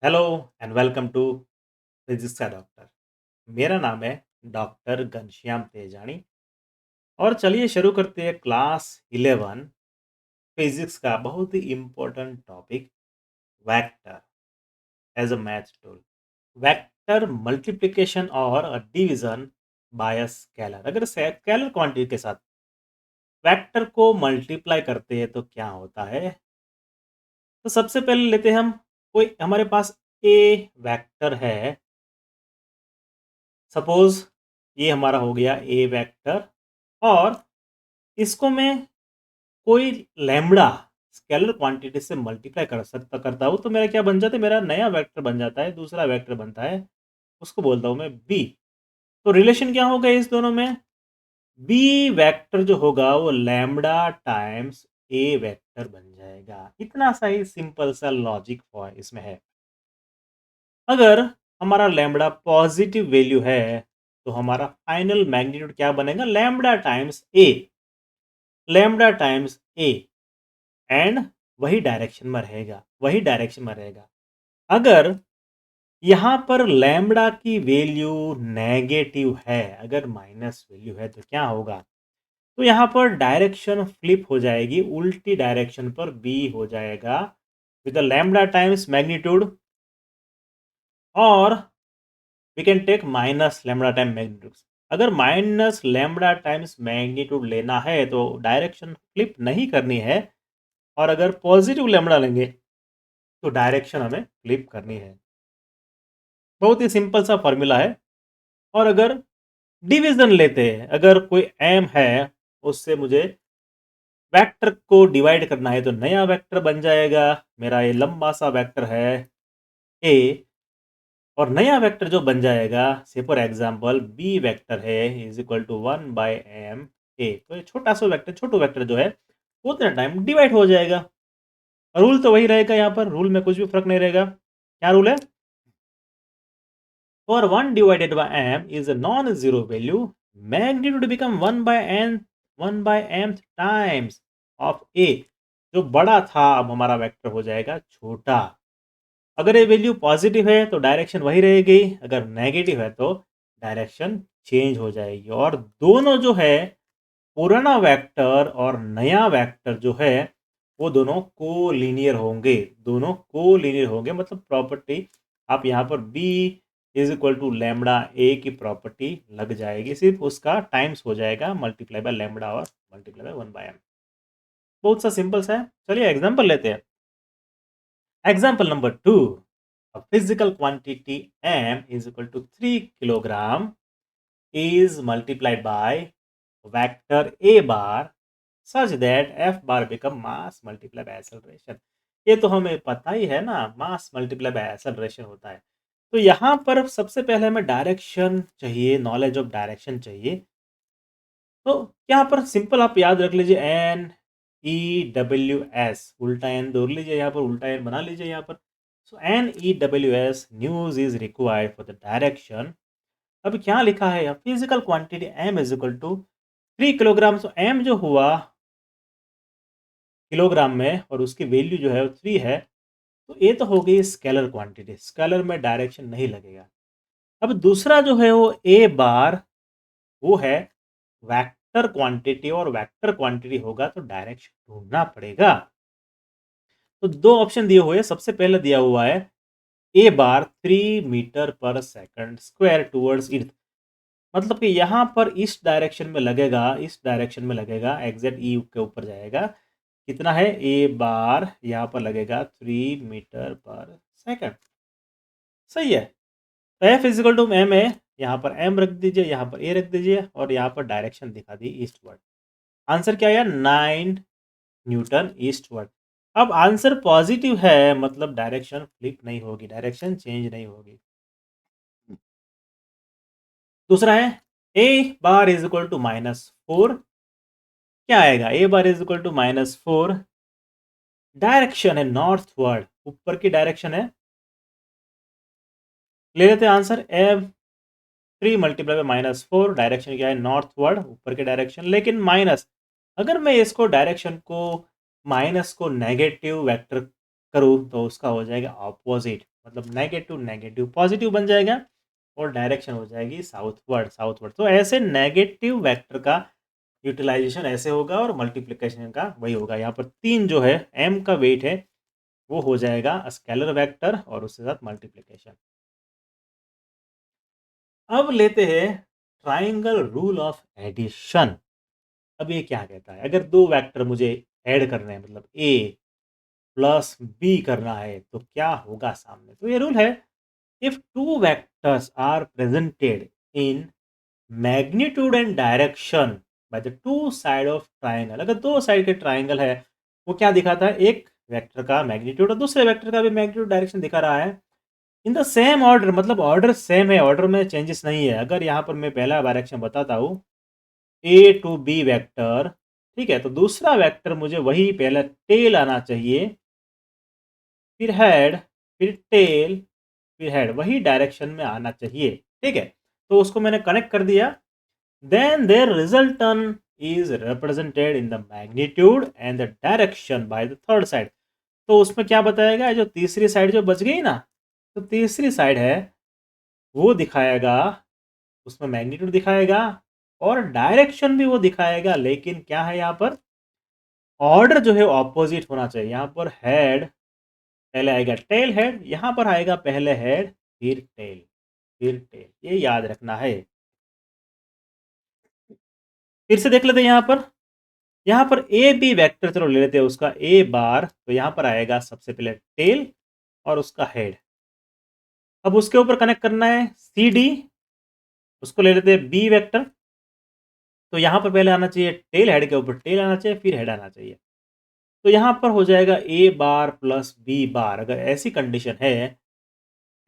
Hello and welcome to physics का doctor. मेरा नाम है डॉक्टर घनश्याम तेजानी। और चलिए शुरू करते हैं क्लास 11 फिजिक्स का बहुत ही important topic, vector as a math tool. Vector multiplication और डिवीजन बाय स्केलर। अगर स्केलर क्वांटिटी के साथ वेक्टर को मल्टीप्लाई करते हैं तो क्या होता है। तो सबसे पहले लेते हैं हम, कोई हमारे पास ए वेक्टर है। सपोज ये हमारा हो गया ए वेक्टर, और इसको मैं कोई लैम्बडा स्केलर क्वांटिटी से मल्टीप्लाई करता हूँ तो मेरा क्या बन जाता है, मेरा नया वेक्टर बन जाता है, दूसरा वेक्टर बनता है, उसको बोलता हूँ मैं बी। तो रिलेशन क्या होगा इस दोनों में, बी वेक्टर जो होगा वो लैम्बडा टाइम्स ए वेक्टर बन जाएगा। इतना सा ही सिंपल सा लॉजिक इसमें है। अगर हमारा लैम्बडा पॉजिटिव वैल्यू है तो हमारा फाइनल मैग्नीट्यूड क्या बनेगा, lambda times A, lambda times A, and वही डायरेक्शन में रहेगा। अगर यहाँ पर लैम्बडा की वैल्यू नेगेटिव है, अगर माइनस वैल्यू है तो क्या होगा, तो यहाँ पर डायरेक्शन फ्लिप हो जाएगी, उल्टी डायरेक्शन पर बी हो जाएगा with the lambda times magnitude, और we can take minus lambda time magnitude. अगर माइनस लैम्बडा टाइम्स मैग्नीट्यूड लेना है तो डायरेक्शन फ्लिप नहीं करनी है, और अगर पॉजिटिव लैम्बडा लेंगे तो डायरेक्शन हमें फ्लिप करनी है। बहुत ही सिंपल सा फॉर्मूला है। और अगर डिवीजन लेते हैं, अगर कोई एम है, उससे मुझे वेक्टर को डिवाइड करना है तो नया वेक्टर बन जाएगा। मेरा ये लंबा सा वेक्टर है ए, और नया वेक्टर जो बन जाएगा, से फॉर एग्जांपल बी वेक्टर है इज इक्वल टू 1/m ए, तो ये छोटा सा वेक्टर, छोटू वेक्टर जो है वो उतना टाइम डिवाइड हो जाएगा। रूल तो वही रहेगा, यहाँ पर रूल में कुछ भी फर्क नहीं रहेगा। क्या रूल है, for 1 divided by m is a non-zero value, magnitude become 1/mth times of a। जो बड़ा था अब हमारा वेक्टर हो जाएगा छोटा। अगर ये वैल्यू पॉजिटिव है तो डायरेक्शन वही रहेगी, अगर नेगेटिव है तो डायरेक्शन चेंज हो जाएगी। और दोनों जो है, पुराना वेक्टर और नया वेक्टर जो है, वो दोनों कोलिनियर होंगे। दोनों कोलिनियर होंगे मतलब प्रॉपर्टी आप यहाँ पर b is equal to lambda A की प्रॉपर्टी लग जाएगी, सिर्फ उसका टाइम्स हो जाएगा मल्टीप्लाई बाय लैम्बडा और मल्टीप्लाई बाय 1/m। बहुत सा सिंपल सा है। चलिए एग्जांपल लेते हैं। Example number 2, a physical quantity m is equal to 3 kilogram is multiplied by vector a bar such that f bar become mass multiplied by acceleration। ये तो हमें पता ही है ना, मास मल्टीप्लाई बाय एक्सेलरेशन होता है। तो यहाँ पर सबसे पहले हमें डायरेक्शन चाहिए, नॉलेज ऑफ डायरेक्शन चाहिए। तो यहाँ पर सिंपल आप याद रख लीजिए, एन ई डब्ल्यू एस, उल्टा एन दौड़ लीजिए, यहाँ पर उल्टा एन बना लीजिए यहाँ पर। So N E W S news is required for the direction. अब क्या लिखा है, physical quantity M is equal to 3 kilogram. तो एम जो हुआ किलोग्राम में और उसकी वैल्यू जो है वो 3 है, तो ये तो हो गई स्केलर क्वांटिटी, स्केलर में डायरेक्शन नहीं लगेगा। अब दूसरा जो है वो ए बार, वो है वेक्टर क्वांटिटी, और वेक्टर क्वांटिटी होगा तो डायरेक्शन ढूंढना पड़ेगा। तो दो ऑप्शन दिए हुए हैं। सबसे पहले दिया हुआ है ए बार 3 मीटर पर सेकंड स्क्वायर टूवर्ड्स अर्थ, मतलब कि यहाँ पर इस डायरेक्शन में लगेगा, इस डायरेक्शन में लगेगा, एग्जैक्ट ई के ऊपर जाएगा। कितना है, ए बार यहाँ पर लगेगा 3 मीटर पर सेकंड। सही है। तो एफ इजिकल टू एम है, यहाँ पर एम रख दीजिए, यहाँ पर ए रख दीजिए, और यहाँ पर डायरेक्शन दिखा दी ईस्टवर्ड। आंसर क्या है, 9 न्यूटन ईस्टवर्ड। अब आंसर पॉजिटिव है मतलब डायरेक्शन फ्लिप नहीं होगी, डायरेक्शन चेंज नहीं होगी। दूसरा है A bar is equal to -4। क्या आएगा, A bar is equal to -4, direction है नॉर्थवर्ड, ऊपर की डायरेक्शन है। ले लेते हैं आंसर, एफ 3 × डायरेक्शन क्या है, नॉर्थवर्ड, ऊपर की डायरेक्शन। लेकिन माइनस, अगर मैं इसको डायरेक्शन को माइनस को नेगेटिव वेक्टर करूँ तो उसका हो जाएगा ऑपोजिट। मतलब नेगेटिव नेगेटिव पॉजिटिव बन जाएगा और डायरेक्शन हो जाएगी साउथवर्ड साउथवर्ड। तो ऐसे नेगेटिव वेक्टर का यूटिलाइजेशन ऐसे होगा और मल्टीप्लिकेशन का वही होगा। यहाँ पर 3 जो है m का वेट है वो हो जाएगा स्केलर वेक्टर और उसके साथ मल्टीप्लिकेशन। अब लेते हैं ट्राइंगल रूल ऑफ एडिशन। अब ये क्या कहता है, अगर दो वेक्टर मुझे ऐड करने हैं, मतलब a प्लस b करना है, तो क्या होगा सामने। तो ये रूल है, if two vectors are presented in magnitude and direction by the two side of triangle, अगर दो साइड के ट्राइंगल है, वो क्या दिखाता है, एक वेक्टर का मैग्नीट्यूड और दूसरे वेक्टर का भी मैग्नीट्यूड डायरेक्शन दिखा रहा है इन द सेम ऑर्डर, मतलब ऑर्डर सेम है, ऑर्डर में चेंजेस नहीं है। अगर यहाँ पर मैं पहला डायरेक्शन बताता हूँ ए टू बी वेक्टर, ठीक है, तो दूसरा वेक्टर मुझे वही पहले टेल आना चाहिए, फिर हेड, फिर टेल, फिर हेड, वही डायरेक्शन में आना चाहिए। ठीक है, तो उसको मैंने कनेक्ट कर दिया। Then their resultant is represented in the magnitude and the direction by the third side. तो उसमें क्या बताएगा, जो तीसरी साइड जो बच गई ना, तो तीसरी साइड है वो दिखाएगा, उसमें मैग्नीट्यूड दिखाएगा और डायरेक्शन भी वो दिखाएगा। लेकिन क्या है यहाँ पर, ऑर्डर जो है ऑपोजिट होना चाहिए। यहाँ पर हेड पहले आएगा, टेल हेड, यहाँ पर आएगा पहले हेड फिर टेल फिर टेल, ये याद रखना है। फिर से देख लेते हैं यहाँ पर ए बी वेक्टर चलो ले लेते हैं, उसका ए बार, तो यहाँ पर आएगा सबसे पहले टेल और उसका हेड। अब उसके ऊपर कनेक्ट करना है सी डी, उसको ले लेते हैं बी वेक्टर, तो यहाँ पर पहले आना चाहिए टेल, हेड के ऊपर टेल आना चाहिए, फिर हेड आना चाहिए। तो यहाँ पर हो जाएगा ए बार प्लस बी बार। अगर ऐसी कंडीशन है,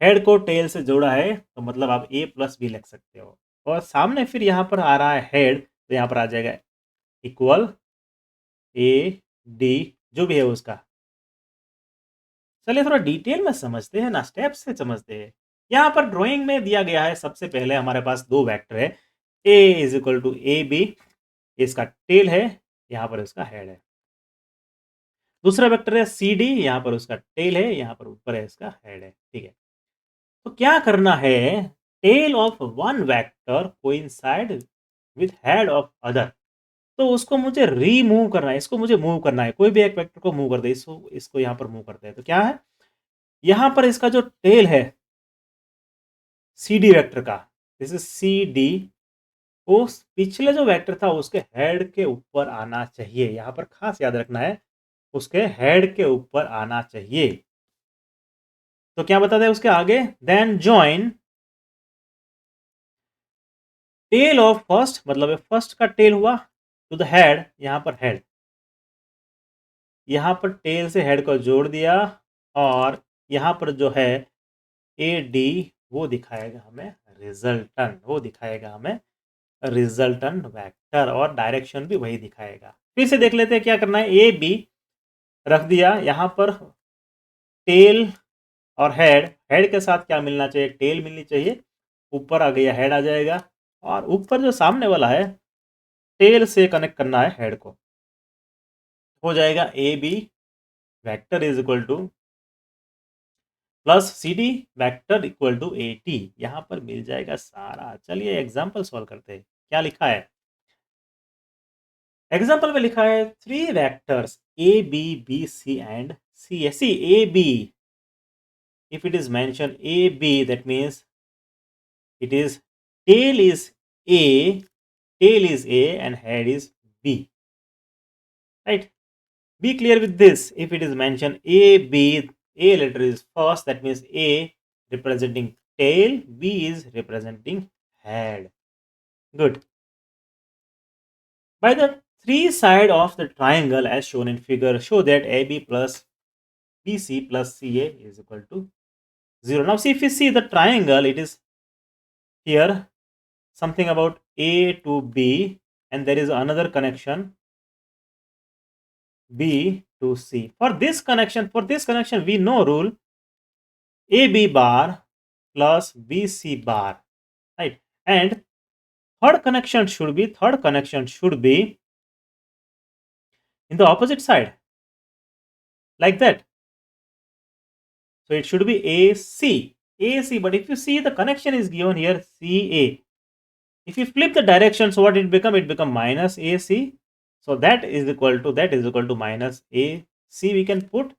हेड को टेल से जोड़ा है, तो मतलब आप ए प्लस बी लिख सकते हो। और सामने फिर यहाँ पर आ रहा है हेड, तो यहाँ पर आ जाएगा इक्वल ए डी, जो भी है उसका। चलिए थोड़ा डिटेल में समझते हैं ना, स्टेप से समझते हैं। यहाँ पर ड्राइंग में दिया गया है, सबसे पहले हमारे पास दो वेक्टर है, A is equal to A B, इसका टेल है, यहाँ पर इसका हेड है। दूसरा वेक्टर है सी डी, यहाँ पर उसका टेल है, यहाँ पर ऊपर है इसका हेड है। ठीक है, तो क्या करना है, tail of one vector coincide with head of other, तो उसको मुझे रीमूव करना है, इसको मुझे मूव करना है, कोई भी एक वेक्टर को मूव कर दे, इसको इसको यहाँ पर मूव करते हैं। तो क्या है, यहाँ पर इसका जो टेल है सी डी वेक्टर का, दिस इज सी डी, उस पिछले जो वेक्टर था उसके हेड के ऊपर आना चाहिए। यहाँ पर खास याद रखना है, उसके हेड के ऊपर आना चाहिए। तो क्या बताते हैं उसके आगे, then join tail of first, मतलब फर्स्ट का टेल हुआ टू द हेड, यहाँ पर हेड, यहाँ पर टेल से हेड को जोड़ दिया, और यहाँ पर जो है ए डी, वो दिखाएगा हमें रिजल्टन, वो दिखाएगा हमें रिजल्टन वेक्टर, और डायरेक्शन भी वही दिखाएगा। फिर से देख लेते हैं क्या करना है, ए बी रख दिया, यहाँ पर टेल और हेड, हेड के साथ क्या मिलना चाहिए, टेल मिलनी चाहिए, ऊपर आ गया हेड आ जाएगा, और ऊपर जो सामने वाला है टेल से कनेक्ट करना है हेड को, हो जाएगा A B vector is equal to plus C D vector equal to A T. यहाँ पर मिल जाएगा सारा। चलिए एग्जाम्पल सॉल्व करते हैं, क्या लिखा है एग्जाम्पल में, लिखा है three vectors A B B C and C है। C A B, if it is mentioned a b, that means it is tail is a, tail is a and head is b, right? Be clear with this, if it is mentioned a b, a letter is first, that means a representing tail, b is representing head. Good. By the three side of the triangle as shown in figure, show that ab plus bc plus ca is equal to 0. Now see, if you see the triangle, it is here something about A to B, and there is another connection B to C. For this connection, we know rule AB bar plus BC bar, right? And third connection should be in the opposite side, like that. So it should be AC. AC, but if you see the connection is given here CA. If you flip the direction, so what it become? It become minus AC. So that is equal to minus AC we can put.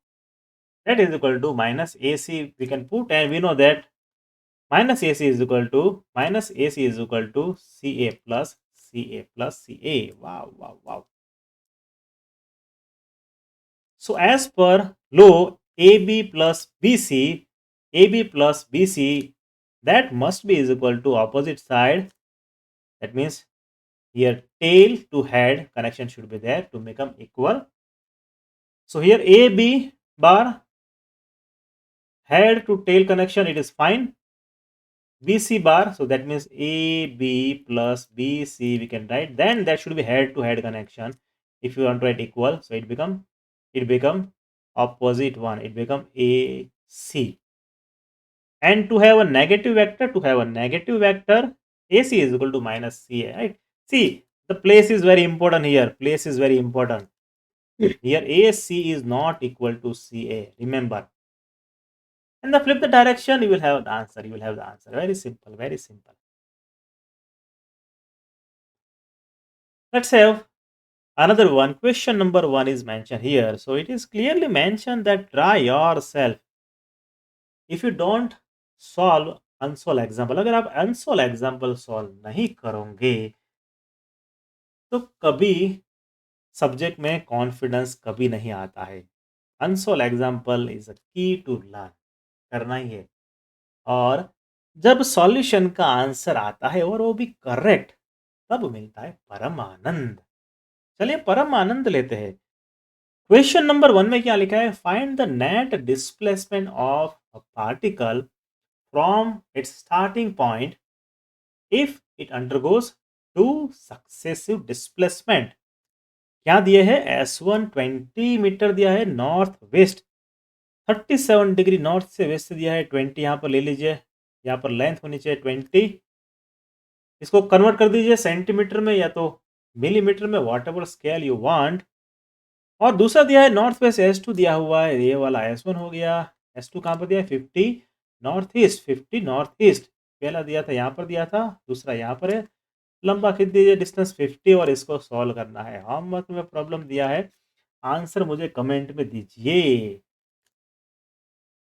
That is equal to minus AC we can put, and we know that minus AC is equal to CA plus CA. Wow, wow, wow. So as per law AB plus BC, that must be is equal to opposite side. That means here tail to head connection should be there to become equal. So here AB bar head to tail connection, it is fine. BC bar, so that means AB plus BC we can write. Then that should be head to head connection. If you want to write equal, so it become opposite one. It become AC. And to have a negative vector, AC is equal to minus CA, right? See, the place is very important here. Place is very important. Here AC is not equal to CA. Remember. And the flip the direction, you will have the answer. Very simple, very simple. Let's have another one. Question number 1 is mentioned here. So it is clearly mentioned that try yourself. If you don't solve unsolved example, अगर आप unsolved example solve नहीं करोगे तो कभी subject में confidence कभी नहीं आता है. अनसोल्व एग्जाम्पल इज अ की टू लर्न, करना ही है. और जब सॉल्यूशन का आंसर आता है और वो भी करेक्ट, तब मिलता है परम आनंद. चलिए परम आनंद लेते हैं. क्वेश्चन नंबर 1 में क्या लिखा है? Find the net displacement of a particle from its starting point if it undergoes two successive displacement. क्या दिए है? S1 20 मीटर दिया है नॉर्थ वेस्ट, 37 डिग्री नॉर्थ से वेस्ट दिया है. 20 यहाँ पर ले लीजिए, यहाँ पर लेंथ होनी चाहिए 20. इसको कन्वर्ट कर दीजिए सेंटीमीटर में या तो मिलीमीटर में, what ever scale you want. और दूसरा दिया है नॉर्थ वेस्ट S2 दिया हुआ है, ये वाला S1 हो गया. S2 कहाँ पर दिया है? 50 नॉर्थ ईस्ट. पहला दिया था यहाँ पर दिया था, दूसरा यहाँ पर है. लंबा खींच दीजिए डिस्टेंस 50 और इसको सॉल्व करना है. होमवर्क में प्रॉब्लम दिया है, आंसर मुझे कमेंट में दीजिए.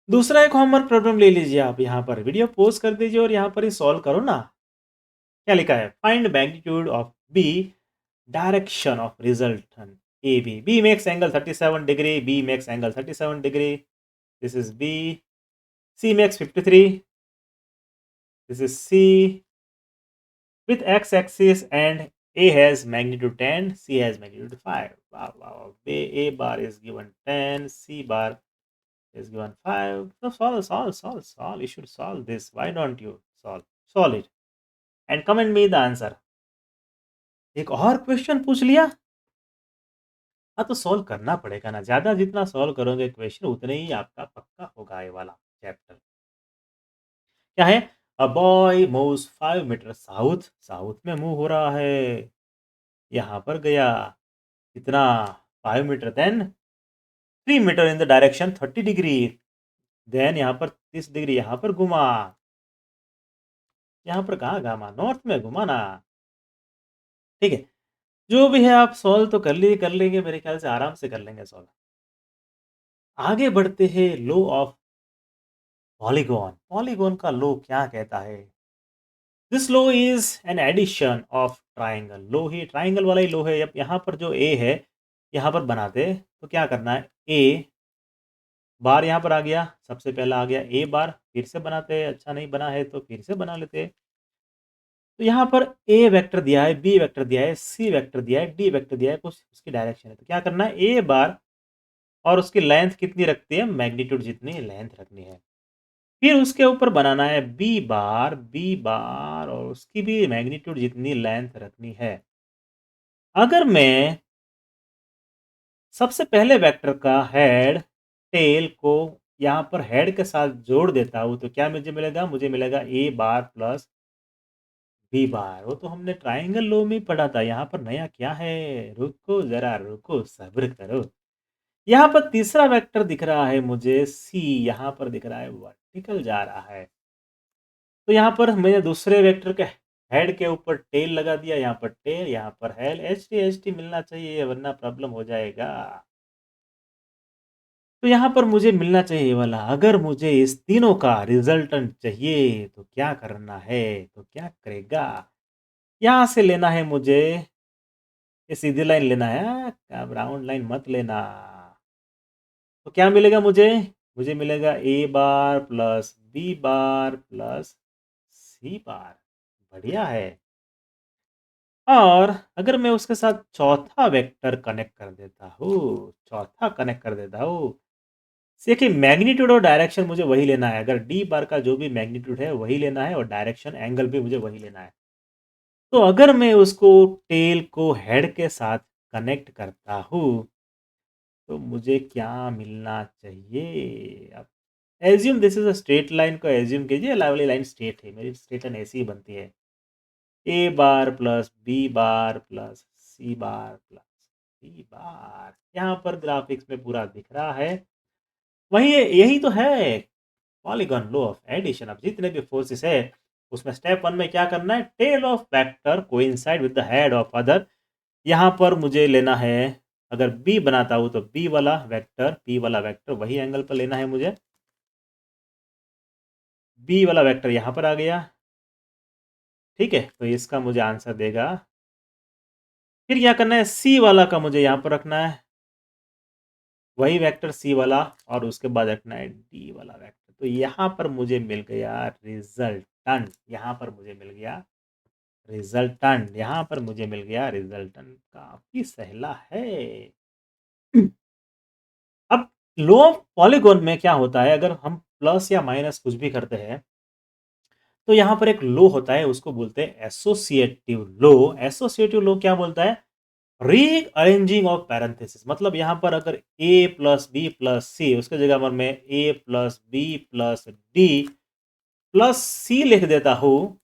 दूसरा एक होमवर्क प्रॉब्लम ले लीजिए आप, यहाँ पर वीडियो पॉज कर दीजिए और यहाँ पर ही सॉल्व करो ना. क्या लिखा है? Find magnitude of B, direction of resultant AB. B makes angle 37 degree. B makes angle 37 degree. This is B. C makes 53. This is C. With x-axis and A has magnitude 10, C has magnitude 5. Wow, wow. A bar is given 10, C bar is given 5. So solve. You should solve this. Why don't you solve? Solve it. And comment me the answer. एक और question पूछ लिया. हाँ तो solve करना पड़ेगा ना. ज्यादा जितना सॉल्व करोगे क्वेश्चन उतने ही आपका पक्का होगा ये वाला चैप्टर. क्या है? A boy moves 5 metre south में मूव हो रहा है. यहाँ पर गया कितना? 5 metre. Then 3 metre in the direction 30 degree. Then यहाँ पर 30 डिग्री यहाँ पर घुमा. यहाँ पर कहाँ घुमा? नॉर्थ में घुमा ना. ठीक है, जो भी है आप सॉल्व तो कर लेंगे मेरे ख्याल से, आराम से कर लेंगे सॉल्व. आगे बढ़ते हैं. लो ऑफ पॉलीगॉन का लो क्या कहता है? This law is an addition of triangle. Law ही ट्राइंगल वाला ही लो है. अब यहाँ पर जो ए है यहाँ पर बनाते तो क्या करना है? ए बार यहाँ पर आ गया, सबसे पहला आ गया ए बार. फिर से बनाते हैं, अच्छा नहीं बना है तो फिर से बना लेते हैं. तो यहाँ पर ए वेक्टर दिया है, बी वेक्टर दिया है, सी वेक्टर दिया है, डी वेक्टर दिया है, कुछ उसकी डायरेक्शन है. तो क्या करना है? ए बार और उसकी लेंथ कितनी रखती है? मैग्नीट्यूड जितनी लेंथ रखनी है. फिर उसके ऊपर बनाना है बी बार और उसकी भी मैग्नीट्यूड जितनी लेंथ रखनी है. अगर मैं सबसे पहले वेक्टर का हेड टेल को यहाँ पर हेड के साथ जोड़ देता हूँ तो क्या मुझे मिलेगा? मुझे मिलेगा ए बार प्लस बी बार. वो तो हमने ट्राइंगल लो में पढ़ा था. यहाँ पर नया क्या है? रुको जरा रुको, सब्र करो. यहाँ पर तीसरा वेक्टर दिख रहा है मुझे सी, यहाँ पर दिख रहा है वर्टिकल जा रहा है। तो यहाँ पर मैंने दूसरे वेक्टर के हेड के ऊपर टेल लगा दिया, यहाँ पर टेल, यहाँ पर हेल, एच टी मिलना चाहिए वरना प्रॉब्लम हो जाएगा। तो यहाँ पर मुझे मिलना चाहिए ये वाला। अगर मुझे इस तीनों का रिजल्टेंट चाहिए तो क्या करना है? तो क्या करेगा? यहाँ से लेना है मुझे, ये सीधी लाइन लेना है, अब राउंड लाइन मत लेना। तो क्या मिलेगा मुझे? मुझे मिलेगा ए बार plus B bar plus C बार। बढ़िया है। और अगर मैं उसके साथ चौथा वेक्टर कनेक्ट कर देता हूँ, देखिए मैग्नीट्यूड और डायरेक्शन मुझे वही लेना है। अगर डी बार का जो भी मैग्नीट्यूड है वही लेना है और डायरेक्शन एंगल भी मुझे वही लेना है। तो अगर मैं उसको टेल को हेड के साथ कनेक्ट करता हूँ तो मुझे क्या मिलना चाहिए? अब assume this is a straight line को एज्यूम कीजिए, वाली लाइन स्ट्रेट है, मेरी स्ट्रेट लाइन ऐसी ही बनती है। A bar plus B bar plus C bar plus D बार। यहाँ पर ग्राफिक्स में पूरा दिख रहा है। वही यही तो है पॉलीगॉन लॉ ऑफ एडिशन। अब जितने भी फोर्सेस है उसमें स्टेप वन में क्या करना है? Tail of vector coincide with the head of other. यहाँ पर मुझे लेना है, अगर बी बनाता हूँ तो बी वाला वेक्टर, पी वाला वेक्टर वही एंगल पर लेना है मुझे। बी वाला वेक्टर यहाँ पर आ गया, ठीक है। तो इसका मुझे आंसर देगा। फिर क्या करना है? सी वाला का मुझे यहाँ पर रखना है, वही वेक्टर सी वाला, और उसके बाद रखना है डी वाला वेक्टर। तो यहाँ पर मुझे मिल गया रिजल्टेंट, यहाँ पर मुझे मिल गया रिजल्टेंट, यहाँ पर मुझे मिल गया रिजल्टेंट। काफी सहला है। अब लो ऑफ पॉलीगॉन में क्या होता है, अगर हम प्लस या माइनस कुछ भी करते हैं तो यहाँ पर एक लो होता है, उसको बोलते हैं एसोसिएटिव लो। एसोसिएटिव लो क्या बोलता है? Rearranging of parenthesis. मतलब यहाँ पर अगर A plus B plus C, उसके जगह पर मैं A plus B plus D plus C लिख देता हूँ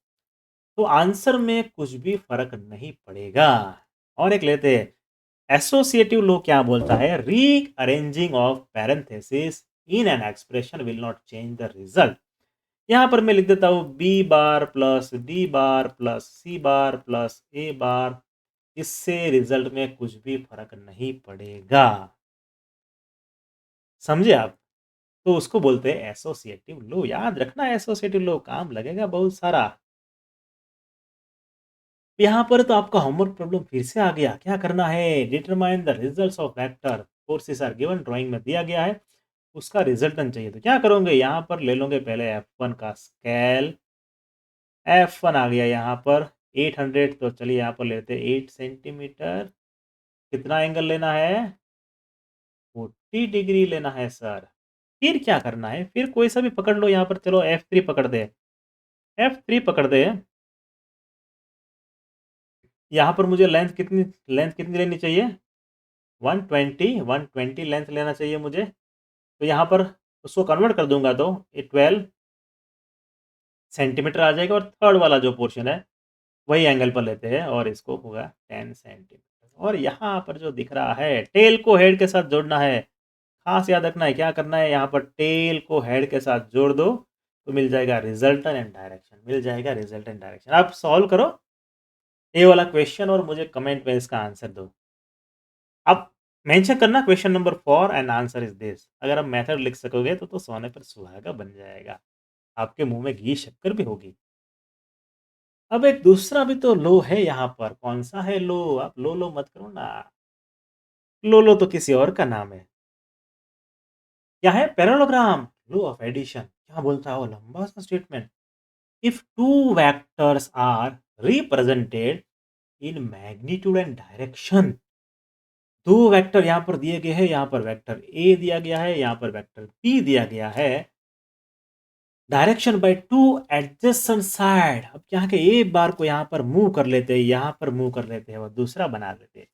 तो आंसर में कुछ भी फर्क नहीं पड़ेगा। और एक लेते हैं, एसोसिएटिव लो क्या बोलता है? Rearranging of parenthesis in an expression will not change the result. यहाँ पर मैं लिख देता हूँ B bar plus D bar plus C bar plus A bar, इससे रिजल्ट में कुछ भी फर्क नहीं पड़ेगा। समझे आप? तो उसको बोलते हैं एसोसिएटिव लो। याद रखना, एसोसिएटिव लो काम लगेगा बहुत सारा। यहाँ पर तो आपका होमवर्क प्रॉब्लम फिर से आ गया। क्या करना है? Determine the results of vector forces are given. Drawing में दिया गया है, उसका रिजल्टेंट चाहिए। तो क्या करोगे? यहाँ पर ले लोगे पहले F1 का स्केल। F1 आ गया यहाँ पर 800, तो चलिए यहाँ पर लेते हैं 8 सेंटीमीटर। कितना एंगल लेना है? 40 डिग्री लेना है सर। फिर क्या करना है? फिर कोई सा भी पकड़ लो यहाँ पर। चलो F3 पकड़ दे, F3 पकड़ दे। यहाँ पर मुझे लेंथ कितनी लेनी चाहिए? 120 लेंथ लेना चाहिए मुझे। तो यहाँ पर उसको कन्वर्ट कर दूंगा तो ये 12 सेंटीमीटर आ जाएगा। और थर्ड वाला जो पोर्शन है वही एंगल पर लेते हैं और इसको होगा 10 सेंटीमीटर। और यहाँ पर जो दिख रहा है, टेल को हेड के साथ जोड़ना है। खास याद रखना है, क्या करना है? यहाँ पर टेल को हेड के साथ जोड़ दो तो मिल जाएगा रिजल्टेंट एंड डायरेक्शन। मिल जाएगा रिजल्टेंट एंड डायरेक्शन। आप सॉल्व करो ये वाला क्वेश्चन और मुझे कमेंट में इसका आंसर दो। अब मेंशन करना question number 4 and answer is this. अगर आप मेथड लिख सकोगे तो सोने पर सुहागा बन जाएगा, आपके मुंह में घी शक्कर भी होगी। अब एक दूसरा भी तो लो है यहाँ पर। कौन सा है लो? आप लो लो मत करो ना। लो लो तो किसी और का नाम है। क्या है? Parallelogram law of addition. क्या बोलता है वो लंबा सा statement? If two vectors are represented in magnitude and direction. दो वेक्टर यहाँ पर दिए गए हैं, यहाँ पर वेक्टर ए दिया गया है, यहाँ पर वेक्टर बी दिया गया है। Direction by two adjacent side. अब यहाँ के ए बार को यहाँ पर मूव कर लेते हैं, यहाँ पर मूव कर लेते हैं और दूसरा बना लेते हैं,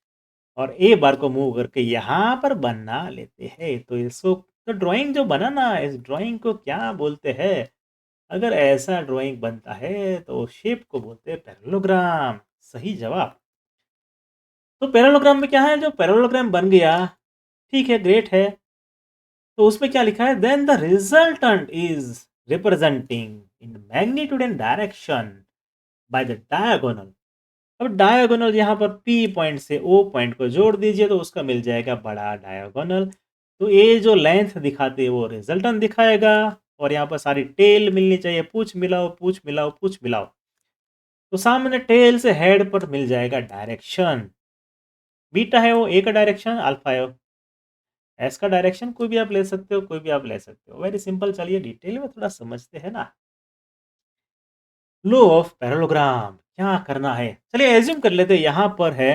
और ए बार को मूव करके यहाँ पर बना लेते हैं। तो इसको, तो ड्राइंग जो बना ना, इस ड्राइंग को क्या बोलते हैं? अगर ऐसा ड्राइंग बनता है तो शेप को बोलते हैं पैरेललोग्राम। सही जवाब। तो पैरेललोग्राम में क्या है? जो पैरेललोग्राम बन गया, ठीक है, ग्रेट है। तो उसमें क्या लिखा है, then the resultant is representing in magnitude and direction by the diagonal. अब डायगोनल यहाँ पर P पॉइंट से O पॉइंट को जोड़ दीजिए तो उसका मिल जाएगा बड़ा डायगोनल। तो ये जो लेंथ दिखाते हैं वो रिजल्टेंट दिखाएगा, और यहाँ पर सारी टेल मिलनी चाहिए, पूछ मिलाओ पूछ मिलाओ पूछ मिलाओ। तो सामने टेल से हेड पर मिल जाएगा डायरेक्शन। बीटा है वो ए का डायरेक्शन, अल्फा है एस का डायरेक्शन। कोई भी आप ले सकते हो, कोई भी आप ले सकते हो, वेरी सिंपल। चलिए डिटेल में थोड़ा समझते हैं ना। लो ऑफ पैरेललोग्राम क्या करना है, चलिए एज्यूम कर लेते हैं यहाँ पर है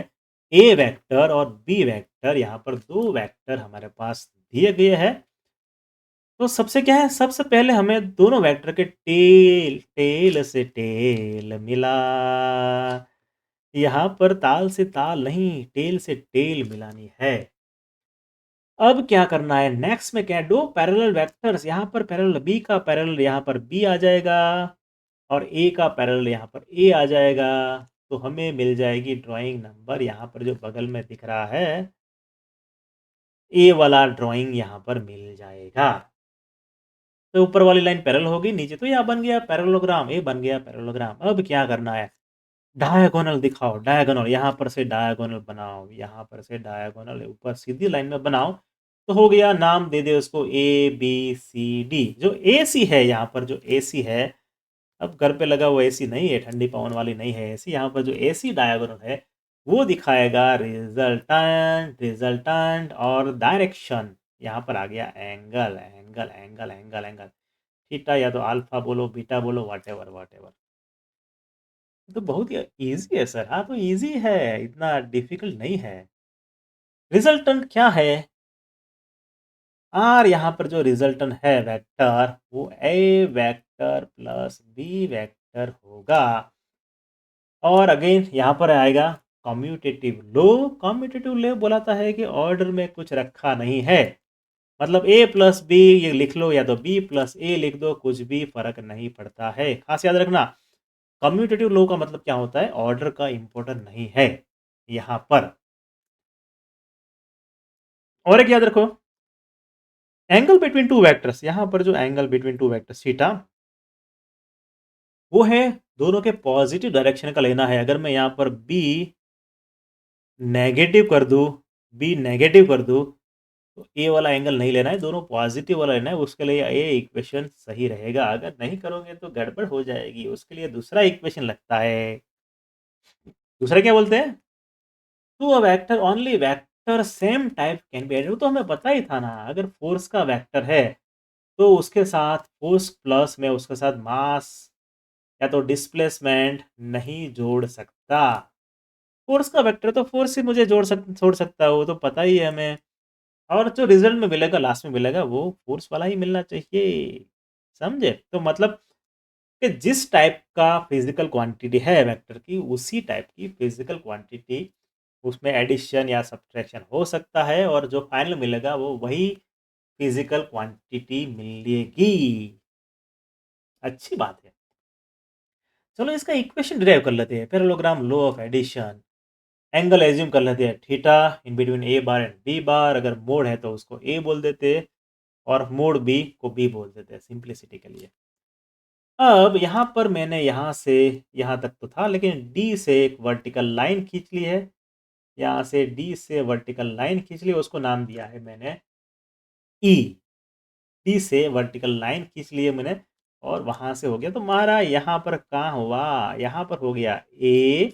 ए वेक्टर और बी वेक्टर, यहाँ पर दो वेक्टर हमारे पास दिए गए हैं। तो सबसे क्या है, सबसे पहले हमें दोनों वेक्टर के टेल टेल से टेल मिला। यहाँ पर ताल से ताल नहीं, टेल से टेल मिलानी है। अब क्या करना है, नेक्स्ट में क्या है, दो पैरेलल वेक्टर्स, यहाँ पर पैरेलल बी का पैरेलल यहाँ पर बी आ जाएगा, और ए का पैरेलल यहाँ पर ए आ जाएगा। तो हमें मिल जाएगी ड्राइंग नंबर, यहाँ पर जो बगल में दिख रहा है ए वाला ड्राइंग यहाँ पर मिल जाएगा। तो ऊपर वाली लाइन पैरेलल होगी, नीचे तो यह बन गया पैरेललोग्राम, ये बन गया पैरेललोग्राम। अब क्या करना है, डायगोनल दिखाओ, डायगोनल यहाँ पर से डायगोनल बनाओ, यहाँ पर से डायगोनल ऊपर सीधी लाइन में बनाओ। तो हो गया, नाम दे दे उसको ए बी सी डी। जो ए सी है, यहाँ पर जो ए सी है, अब घर पे लगा हुआ एसी नहीं है, ठंडी पवन वाली नहीं है एसी, यहाँ पर जो एसी डायगोनल है वो दिखाएगा रिजल्टेंट रिजल्टेंट और डायरेक्शन। यहाँ पर आ गया angle angle angle angle angle, theta या तो अल्फा बोलो बीटा बोलो, व्हाटएवर व्हाटएवर। तो बहुत ही इजी है सर, हाँ तो इजी है, इतना डिफिकल्ट नहीं है। रिजल्टेंट क्या है, आर यहाँ पर जो रिजल्टेंट है वेक्टर, वो ए वेक्टर प्लस बी वेक्टर होगा। और अगेन यहाँ पर आएगा कम्यूटेटिव लो। कम्यूटेटिव लो बोलाता है कि ऑर्डर में कुछ रखा नहीं है, मतलब a प्लस बी ये लिख लो या तो b प्लस ए लिख दो, कुछ भी फर्क नहीं पड़ता है। खास याद रखना, कम्यूटेटिव लो का मतलब क्या होता है, ऑर्डर का इंपॉर्टेंट नहीं है यहाँ पर। और एक याद रखो, एंगल बिटवीन टू वेक्टर्स, यहाँ पर जो angle between two vectors theta, वो है दोनों के पॉजिटिव डायरेक्शन का लेना है। अगर मैं यहाँ पर b नेगेटिव कर दूं, b नेगेटिव कर दूं, तो ए वाला एंगल नहीं लेना है, दोनों पॉजिटिव वाला लेना है। उसके लिए ये इक्वेशन सही रहेगा, अगर नहीं करोगे तो गड़बड़ हो जाएगी। उसके लिए दूसरा इक्वेशन लगता है, दूसरा क्या बोलते हैं, two a vector only vector same type can be added. वो तो हमें पता ही था ना, अगर फोर्स का वेक्टर है तो उसके साथ फोर्स प्लस में उसके साथ मास या तो डिस्प्लेसमेंट नहीं जोड़ सकता। फोर्स का वेक्टर तो फोर्स ही मुझे छोड़ सकता है, वो तो पता ही है हमें। और जो रिजल्ट में मिलेगा, लास्ट में मिलेगा, वो फोर्स वाला ही मिलना चाहिए, समझे। तो मतलब कि जिस टाइप का फिजिकल क्वांटिटी है वेक्टर की, उसी टाइप की फिजिकल क्वांटिटी उसमें एडिशन या सब्ट्रैक्शन हो सकता है, और जो फाइनल मिलेगा वो वही फिजिकल क्वांटिटी मिलेगी। अच्छी बात है। चलो इसका इक्वेशन डिराइव कर लेते हैं, parallelogram law of addition. Angle assume कर लेते हैं theta in between A bar and B bar, अगर मोड है तो उसको ए बोल देते हैं, और मोड बी को बी बोल देते हैं सिंप्लिसिटी के लिए। अब यहाँ पर मैंने यहाँ से यहाँ तक तो था, लेकिन डी से एक वर्टिकल लाइन खींच ली है, यहाँ से डी से वर्टिकल लाइन खींच ली, उसको नाम दिया है मैंने ई। डी से वर्टिकल लाइन खींच ली है मैंने, और वहाँ से हो गया। तो हमारा यहाँ पर कहाँ हुआ, यहाँ पर हो गया ए,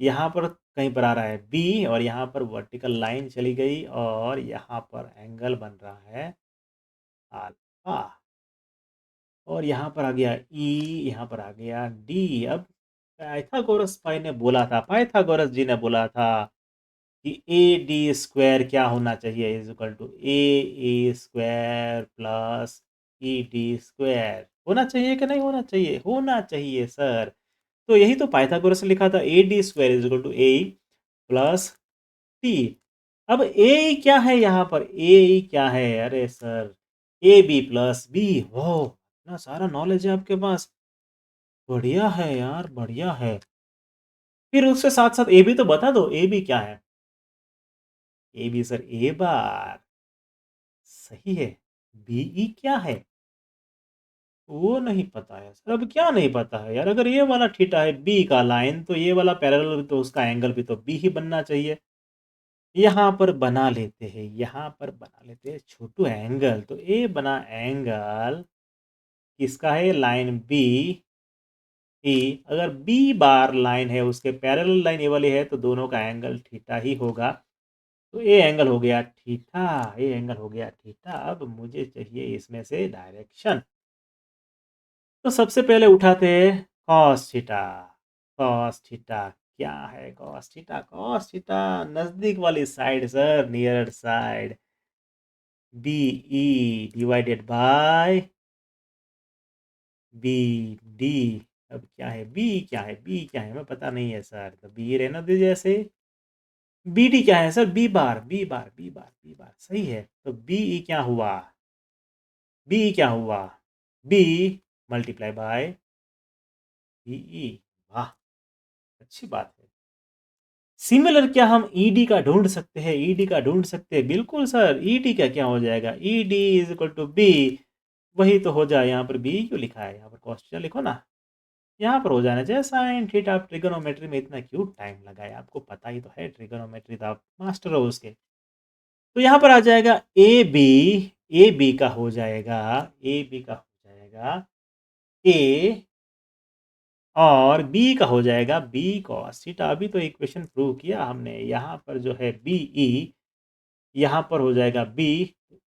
यहाँ पर कहीं पर आ रहा है बी, और यहाँ पर वर्टिकल लाइन चली गई, और यहाँ पर एंगल बन रहा है अल्फा, और यहाँ पर आ गया ई, यहाँ पर आ गया डी। अब पाइथागोरस भाई ने बोला था, पाइथागोरस जी ने बोला था कि ए डी स्क्वायर क्या होना चाहिए, is equal to A square plus E D square. होना चाहिए कि नहीं होना चाहिए, होना चाहिए सर। तो यही तो पाइथागोरस ने लिखा था, A D square is equal to A plus T. अब ए क्या है यहाँ पर, ए क्या है, अरे sir A B plus B. वो इतना सारा नॉलेज है आपके पास, बढ़िया है यार, बढ़िया है। फिर उसके साथ साथ ए बी तो बता दो, ए बी क्या है। ए बी सर ए बार सही है। बीई क्या है वो नहीं पता है सर। अब क्या नहीं पता है यार, अगर ये वाला थीटा है बी का लाइन तो ये वाला पैरेलल तो उसका एंगल भी तो बी ही बनना चाहिए। यहाँ पर बना लेते हैं, यहाँ पर बना लेते हैं छोटू एंगल। तो ए बना एंगल किसका है, लाइन बी ई। अगर बी बार लाइन है उसके पैरेलल लाइन ये वाली है तो दोनों का एंगल थीटा ही होगा। तो ए एंगल हो गया थीटा, ए एंगल हो गया थीटा। अब मुझे चाहिए इसमें से डायरेक्शन। तो सबसे पहले उठाते कॉस थीटा। कॉस थीटा क्या है, कॉस थीटा, कॉस थीटा नजदीक वाली side sir, near side. B E divided by B D. अब क्या है बी, क्या है बी, क्या है हमें पता नहीं है सर, तो बी रहना दीजिए ऐसे। बी डी क्या है sir, B bar, B bar, B bar, B bar सही है। तो बी ई क्या हुआ, बी क्या हुआ, B multiply by B E. वाह, अच्छी बात है। सिमिलर क्या हम ईडी का ढूंढ सकते हैं, ईडी का ढूंढ सकते हैं, बिल्कुल सर। ईडी का क्या हो जाएगा, ED is equal to B, वही तो हो जाए। यहाँ पर बी क्यों लिखा है, यहाँ पर कॉस थीटा लिखो ना, यहाँ पर हो जाना चाहिए साइन थीटा। आप ट्रिगोनोमेट्री में इतना क्यों टाइम लगाया, आपको पता ही तो है ट्रिगोनोमेट्री, तो आप मास्टर हो उसके। तो यहाँ पर आ जाएगा ए बी का हो जाएगा, ए बी का हो जाएगा ए, और बी का हो जाएगा बी कॉस थीटा। अभी तो इक्वेशन प्रूव किया हमने। यहाँ पर जो है बी ई, यहाँ पर हो जाएगा बी,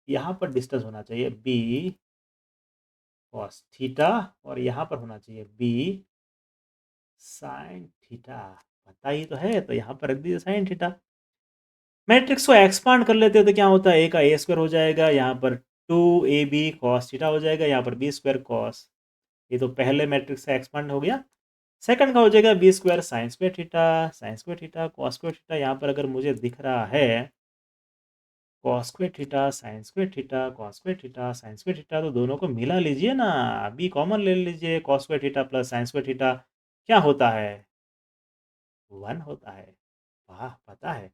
यहाँ पर डिस्टेंस होना चाहिए बी कॉस थीटा, और यहाँ पर होना चाहिए बी साइन थीटा। पता ही तो है, तो यहाँ पर रख दीजिए साइन थीटा। मैट्रिक्स को एक्सपांड कर लेते हो तो क्या होता है, ए का ए स्क्वायर हो जाएगा, यहाँ पर 2ab cos थीटा हो जाएगा, यहाँ पर बी स्क्वायर कॉस। ये तो पहले मैट्रिक्स का एक्सपांड हो गया। सेकंड का हो जाएगा B square sine square theta, sine square theta cos square theta. यहाँ पर अगर मुझे दिख रहा है cos square theta sine square theta, cos square theta sine square theta, तो दोनों को मिला लीजिए ना, बी कॉमन ले लीजिए। Cos square theta plus sign square theta क्या होता है, 1 होता है। वाह, पता है।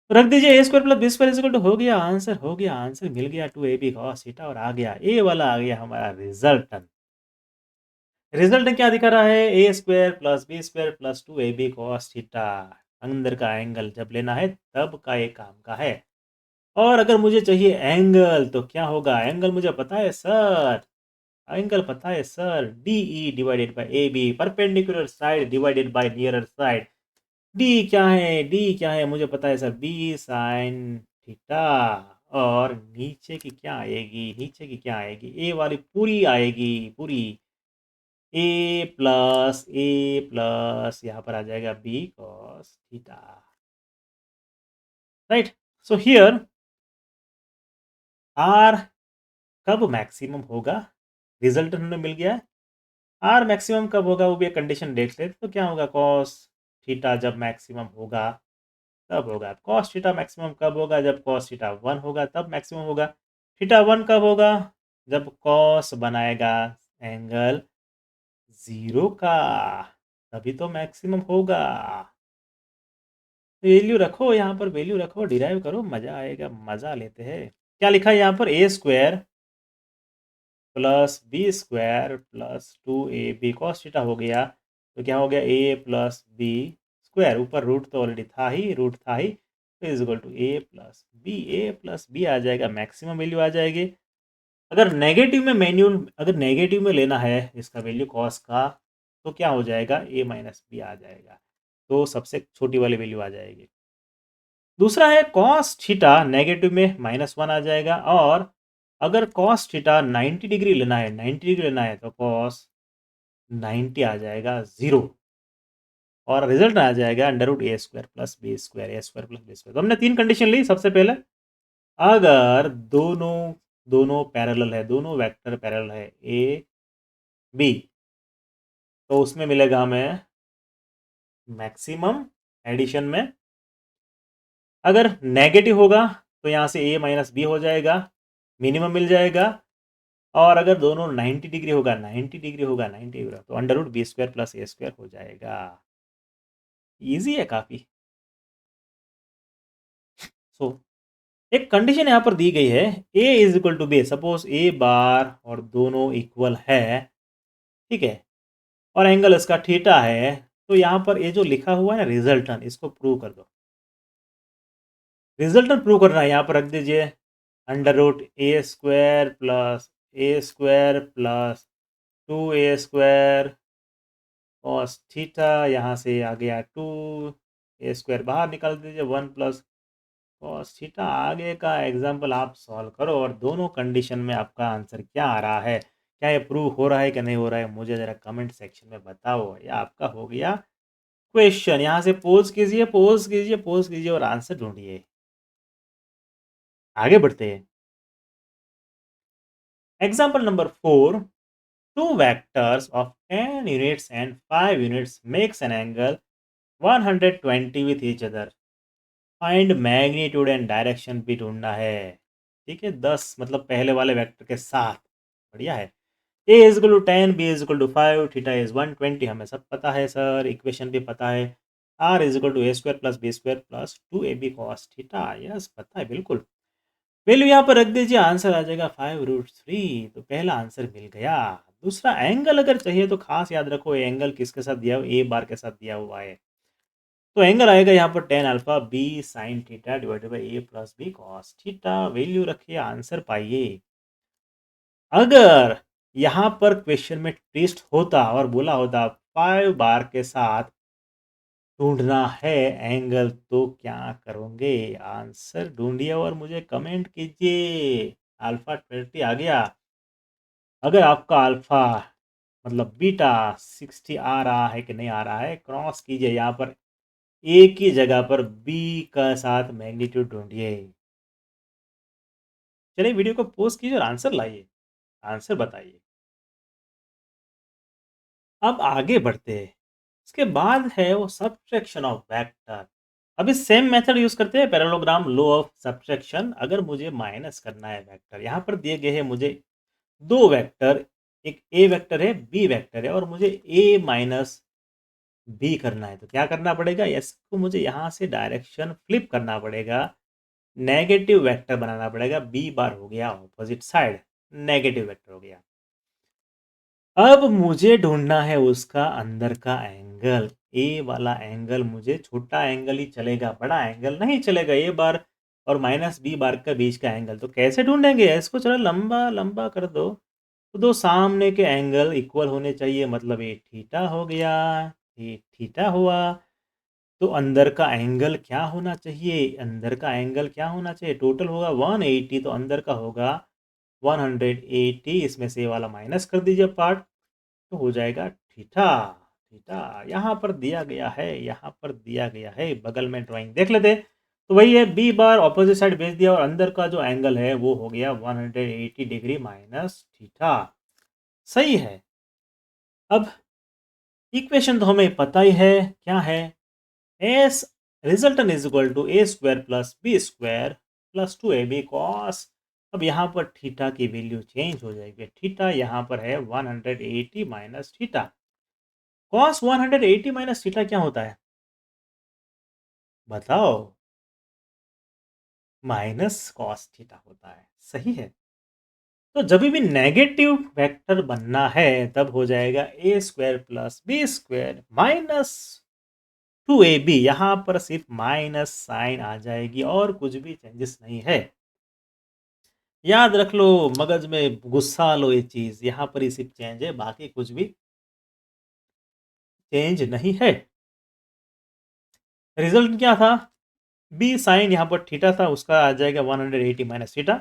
तो रख दीजिए A square plus B square equal to, हो गया आंसर, हो गया आंसर, मिल गया 2ab cos थीटा, और आ गया ए वाला, आ गया हमारा रिजल्ट। रिजल्ट क्या दिखा रहा है, A square plus B square plus 2ab cos theta. अंदर का एंगल जब लेना है तब का ये काम का है। और अगर मुझे चाहिए एंगल तो क्या होगा, एंगल मुझे पता है सर, एंगल पता है sir, D E divided by A B, perpendicular side divided by nearer side. D क्या है, डी क्या है मुझे पता है सर, बी साइन थीटा। और नीचे की क्या आएगी, नीचे की क्या आएगी, ए वाली पूरी आएगी, पूरी। ए प्लस यहाँ पर आ जाएगा B cos theta, right. So here are कब मैक्सिमम होगा, रिजल्ट हमें मिल गया है। आर मैक्सिमम कब होगा वो भी एक कंडीशन देख लेते, तो क्या होगा, कॉस थीटा जब मैक्सिमम होगा तब होगा। कॉस थीटा मैक्सिमम कब होगा, जब कॉस थीटा 1 होगा तब मैक्सिमम होगा। थीटा 1 कब होगा, जब कॉस बनाएगा एंगल 0 का, तभी तो मैक्सिमम होगा। वैल्यू रखो, यहाँ पर वैल्यू रखो, डिराइव करो, मजा आएगा, मजा लेते हैं। क्या लिखा है यहाँ पर, A square plus B square plus 2ab cos theta हो गया। तो क्या हो गया, ए प्लस बी स्क्वायर, ऊपर रूट तो ऑलरेडी था ही, रूट था ही, तो is equal to A plus B आ जाएगा, मैक्सिमम वैल्यू आ जाएगी। अगर नेगेटिव में अगर नेगेटिव में लेना है इसका वैल्यू कॉस का, तो क्या हो जाएगा, ए माइनस बी आ जाएगा, तो सबसे छोटी वाली वैल्यू आ जाएगी। दूसरा है कॉस थीटा, नेगेटिव में -1 आ जाएगा। और अगर कॉस थीटा 90 डिग्री लेना है, 90 डिग्री लेना है, तो कॉस 90 आ जाएगा 0, और रिजल्ट आ जाएगा √a square plus B square, A square plus B square. तो हमने 3 कंडीशन ली। सबसे पहले अगर दोनों दोनों पैरेलल है, दोनों वेक्टर पैरेलल है ए बी, तो उसमें मिलेगा हमें मैक्सिमम एडिशन में। अगर नेगेटिव होगा तो यहाँ से ए माइनस बी हो जाएगा, मिनिमम मिल जाएगा। और अगर दोनों 90 डिग्री होगा, 90 डिग्री होगा, 90 डिग्री होगा, तो √b स्क्वायर प्लस ए स्क्वायर हो जाएगा। ईजी है काफ़ी। सो एक कंडीशन यहाँ पर दी गई है, a is equal to b, suppose a bar और दोनों इक्वल है, ठीक है, और एंगल इसका थीटा है, तो यहाँ पर ये जो लिखा हुआ है ना रिजल्टेंट, इसको प्रूव कर दो। रिजल्टेंट प्रूव करना है, यहाँ पर रख दीजिए under root A square plus 2a² cos theta, यहाँ से आ गया 2a² बाहर निकाल दीजिए, 1 प्लस कॉस थीटा। आगे का एग्जाम्पल आप सॉल्व करो और दोनों कंडीशन में आपका आंसर क्या आ रहा है, क्या ये प्रूव हो रहा है कि नहीं हो रहा है, मुझे ज़रा कमेंट सेक्शन में बताओ। या आपका हो गया क्वेश्चन, यहाँ से पोज कीजिए और आंसर ढूंढिए। आगे बढ़ते हैं। Example number 4, two vectors of 10 units and 5 units makes an angle 120 with each other. Find magnitude and direction भी ढूंढना है। ठीक है, 10 मतलब पहले वाले वेक्टर के साथ, बढ़िया है। a is equal to 10, b is equal to 5, theta is 120, हमें सब पता है सर, इक्वेशन भी पता है। r is equal to a² plus b² plus 2ab cos theta, yes पता है बिल्कुल। वैल्यू यहाँ पर रख दीजिए, आंसर आ जाएगा 5√3, तो पहला आंसर मिल गया। दूसरा एंगल अगर चाहिए तो खास याद रखो, ये एंगल किसके साथ दिया हुआ, ए बार के साथ दिया हुआ है, तो एंगल आएगा यहाँ पर tan alpha b sin theta divided by a plus b cos theta. Value रखिए, आंसर पाइए। अगर यहाँ पर क्वेश्चन में ट्विस्ट होता और बोला होता 5 बार के साथ ढूंढना है एंगल, तो क्या करोगे? आंसर ढूंढिए और मुझे कमेंट कीजिए। अल्फा 20 आ गया। अगर आपका अल्फा मतलब बीटा 60 आ रहा है कि नहीं आ रहा है, क्रॉस कीजिए यहाँ पर, ए की जगह पर बी का साथ मैग्नीट्यूड ढूंढिए। चलिए वीडियो को पोस्ट कीजिए और आंसर लाइए, आंसर बताइए। अब आगे बढ़ते हैं। इसके बाद है वो सब्ट्रैक्शन ऑफ वेक्टर। अभी सेम मेथड यूज करते हैं, पैरेललोग्राम लॉ ऑफ सब्ट्रैक्शन। अगर मुझे माइनस करना है वेक्टर, यहाँ पर दिए गए हैं मुझे दो वेक्टर, एक ए वेक्टर है, बी वेक्टर है, और मुझे ए माइनस बी करना है, तो क्या करना पड़ेगा, इसको मुझे यहाँ से डायरेक्शन फ्लिप करना पड़ेगा, नेगेटिव वेक्टर बनाना पड़ेगा। बी बार हो गया ऑपोजिट साइड, नेगेटिव वेक्टर हो गया। अब मुझे ढूंढना है उसका अंदर का एंगल। ए वाला एंगल मुझे, छोटा एंगल ही चलेगा, बड़ा एंगल नहीं चलेगा। ए बार और माइनस बी बार का बीच का एंगल, तो कैसे ढूंढेंगे? इसको चलो लंबा लंबा कर दो, तो दो सामने के एंगल इक्वल होने चाहिए, मतलब ये थीटा हो गया, ये थीटा हुआ। तो अंदर का एंगल क्या होना चाहिए? अंदर का एंगल क्या होना चाहिए? टोटल होगा 180, तो अंदर का होगा 180। इसमें से ये वाला माइनस कर दीजिए पार्ट, तो हो जाएगा थीटा। थीटा यहाँ पर दिया गया है, यहाँ पर दिया गया है, बगल में ड्राइंग देख लेते। तो वही है, बी बार ऑपोजिट साइड भेज दिया और अंदर का जो एंगल है वो हो गया 180 डिग्री माइनस थीटा। सही है। अब इक्वेशन तो हमें पता ही है क्या है, as resultant is equal to a² plus b² plus 2ab cos। अब यहाँ पर थीटा की वैल्यू चेंज हो जाएगी, थीटा यहाँ पर है 180 minus theta. cos 180 minus theta क्या होता है बताओ? माइनस cos थीटा होता है, सही है। तो जब भी नेगेटिव वेक्टर बनना है तब हो जाएगा a² plus b² minus 2ab। यहाँ पर सिर्फ माइनस साइन आ जाएगी और कुछ भी चेंजेस नहीं है। याद रख लो, मगज में गुस्सा लो, ये चीज यहाँ पर ही सिर्फ चेंज है, बाकी कुछ भी चेंज नहीं है। रिजल्ट क्या था? बी साइन यहाँ पर थीटा था, उसका आ जाएगा 180 minus theta.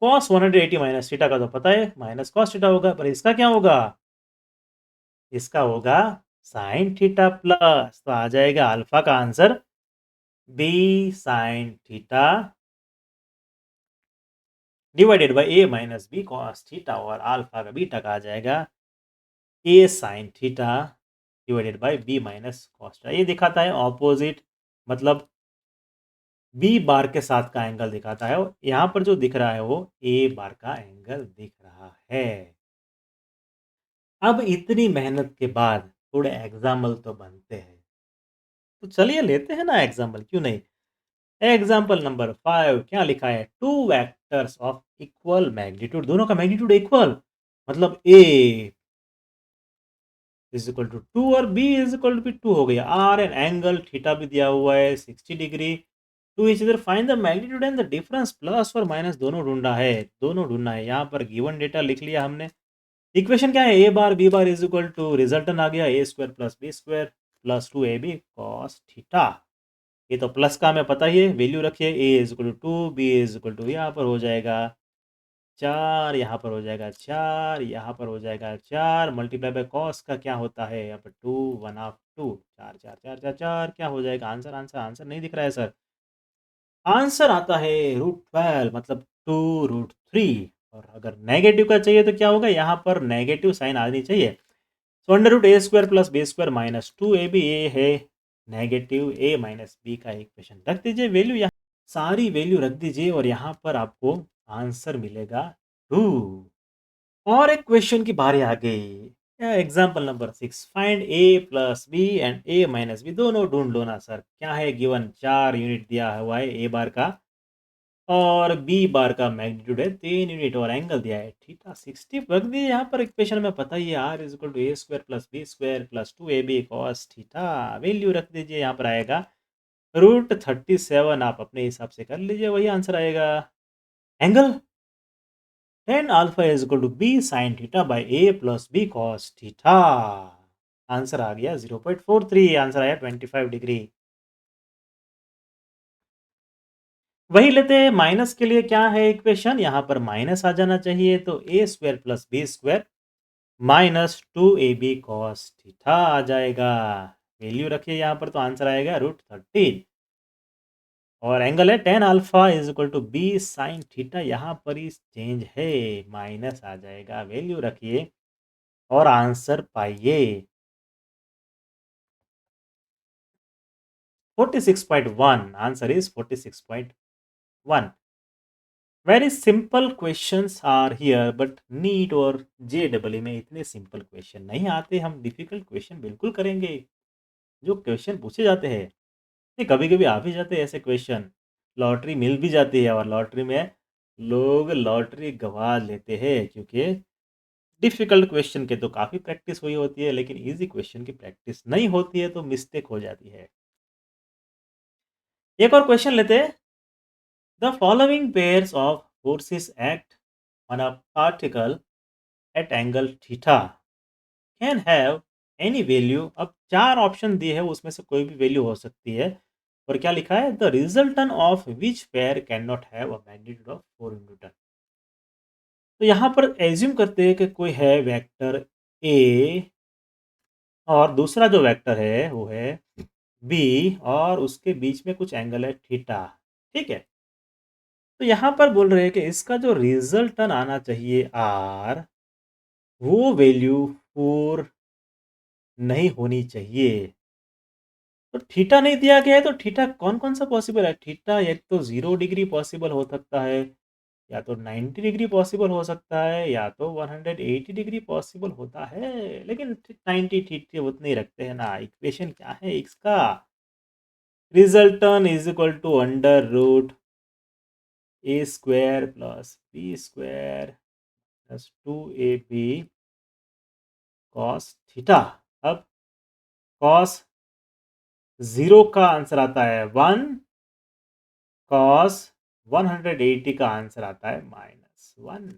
Cos 180 minus theta का तो पता है माइनस कॉस थीटा होगा, पर इसका क्या होगा? इसका होगा साइन थीटा प्लस, तो आ जाएगा अल्फा का answer B sine theta divided by A minus B cos theta, और अल्फा का बीटा का आ जाएगा A sine theta divided by B minus cos theta. ये दिखाता है ऑपोजिट, मतलब बी बार के साथ का एंगल दिखाता है, और यहाँ पर जो दिख रहा है वो ए बार का एंगल दिख रहा है। अब इतनी मेहनत के बाद थोड़े एग्जाम्पल तो बनते हैं, तो चलिए लेते हैं ना एग्जाम्पल, क्यों नहीं। एग्जाम्पल नंबर 5 क्या लिखा है, two vectors of equal magnitude, दोनों का मैग्नीट्यूड इक्वल, मतलब ए इज इक्वल टू 2 और बी इज इक्वल टू 2 हो गया। आर एन एंगल थीटा भी दिया हुआ है 60 डिग्री। टू इज इधर find the magnitude and the difference, plus और माइनस दोनों ढूंढना है, दोनों ढूंढना है। यहाँ पर गिवन डेटा लिख लिया हमने। इक्वेशन क्या है, A bar B bar is equal to, resultant आ गया A square plus B square plus 2 A B cos theta. ये तो प्लस का हमें पता ही है, वैल्यू रखिए, A is equal to 2, B is equal to यहाँ पर हो जाएगा 4, यहाँ पर हो जाएगा 4, यहाँ पर हो जाएगा 4, मल्टीप्लाई बाय कॉस का क्या होता है यहाँ पर 2, 1 ऑफ 2, 4 4 4 4 4, क्या हो जाएगा आंसर, आंसर आंसर नहीं दिख रहा है सर। आंसर आता है √12, मतलब 2√3। और अगर नेगेटिव का चाहिए तो क्या होगा, यहाँ पर नेगेटिव साइन आनी चाहिए। So under root A square plus B square minus 2ab, A है नेगेटिव ए माइनस बी का इक्वेशन। रख दीजिए वैल्यू, यहाँ सारी वैल्यू रख दीजिए और यहाँ पर आपको आंसर मिलेगा 2। और एक क्वेश्चन की बारी आ गई। Example number 6, find A plus B and A minus B, दोनों ढूंढ लो ना सर। क्या है गिवन, 4 यूनिट दिया हुआ है ए बार का और बी बार का मैग्नीट्यूड है 3 यूनिट और एंगल दिया है थीटा 60। रख दिए यहाँ पर इक्वेशन में, पता ही है R is equal to A square plus B square plus 2ab cos theta. Value रख दीजिए, यहाँ पर आएगा √37। आप अपने हिसाब से कर लीजिए, वही आंसर आएगा। Angle tan alpha is equal to b sin theta by a plus b cos theta। Answer आ गया 0.43, आंसर आया 25 डिग्री। वही लेते हैं माइनस के लिए, क्या है इक्वेशन, यहाँ पर माइनस आ जाना चाहिए, तो A square plus B square minus 2ab cos theta आ जाएगा। वैल्यू रखिए यहाँ पर, तो आंसर आएगा √13। और एंगल है tan alpha is equal to B sine theta, यहाँ पर ही चेंज है, माइनस आ जाएगा। वैल्यू रखिए और आंसर पाइए 46.1। Answer is 46.1। Very simple questions are here, but NEET और JEE में इतने सिंपल क्वेश्चन नहीं आते। हम डिफिकल्ट क्वेश्चन बिल्कुल करेंगे, जो क्वेश्चन पूछे जाते हैं। नहीं, कभी कभी आ भी जाते हैं ऐसे क्वेश्चन, लॉटरी मिल भी जाती है और लॉटरी में लोग लॉटरी गवा लेते हैं, क्योंकि डिफिकल्ट क्वेश्चन के तो काफ़ी प्रैक्टिस हुई होती है, लेकिन इजी क्वेश्चन की प्रैक्टिस नहीं होती है, तो मिस्टेक हो जाती है। एक और क्वेश्चन लेते हैं। The following pairs of forces act on a particle at angle theta can have any value. अब 4 ऑप्शन दिए हैं, उसमें से कोई भी वैल्यू हो सकती है। और क्या लिखा है, the रिजल्टन of which pair can not have a magnitude of 4 Newton. तो यहाँ पर एज्यूम करते हैं कि कोई है वेक्टर ए और दूसरा जो वेक्टर है वो है बी, और उसके बीच में कुछ एंगल है थीटा। ठीक है, तो यहाँ पर बोल रहे हैं कि इसका जो रिजल्टन आना चाहिए आर, वो वैल्यू 4 नहीं होनी चाहिए। तो थीटा नहीं दिया गया है, तो थीटा कौन कौन सा पॉसिबल है, थीटा एक तो 0 डिग्री पॉसिबल हो सकता है, या तो 90 डिग्री पॉसिबल हो सकता है, या तो 180 डिग्री पॉसिबल होता है। लेकिन 90 थीटे उतने ही रखते हैं ना। इक्वेशन क्या है इसका, resultant is equal to under root A square plus B square plus 2ab cos theta. अब कॉस 0 का आंसर आता है 1, कॉस 180 का आंसर आता है -1।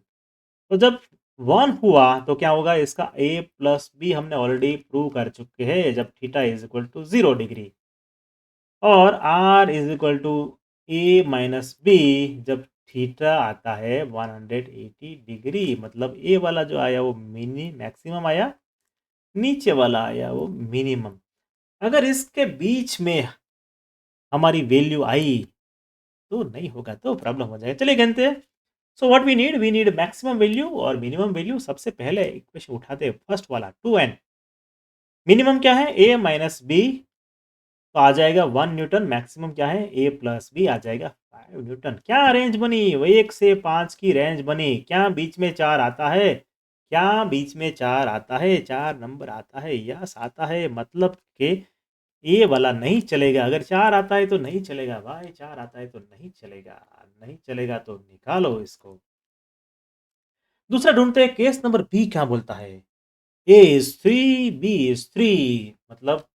तो जब 1 हुआ तो क्या होगा, इसका a प्लस बी हमने ऑलरेडी प्रूव कर चुके हैं, जब theta is equal to 0 degree, और r is equal to a minus B जब थीटा आता है 180 डिग्री। मतलब ए वाला जो आया वो मैक्सिमम आया, नीचे वाला आया वो मिनिमम। अगर इसके बीच में हमारी वैल्यू आई तो नहीं होगा, तो प्रॉब्लम हो जाएगा। चलिए गिनते हैं। So what we need maximum value और मिनिमम वैल्यू। सबसे पहले इक्वेशन उठाते हैं फर्स्ट वाला 2n। मिनिमम क्या है, a माइनस बी, तो आ जाएगा 1 न्यूटन। मैक्सिमम क्या है, a प्लस बी, आ जाएगा 5 न्यूटन। क्या रेंज बनी, वो 1 से 5 की रेंज बनी। क्या बीच में 4 आता है, क्या बीच में 4 आता है, 4 नंबर आता है, यस आता है। मतलब के ये वाला नहीं चलेगा। अगर 4 आता है तो नहीं चलेगा भाई, 4 आता है तो नहीं चलेगा। नहीं चलेगा तो निकालो इसको। दूसरा ढूँढते हैं, केस नंबर बी क्या बोलता है? ए इज़ 3, बी इज़ 3, मतलब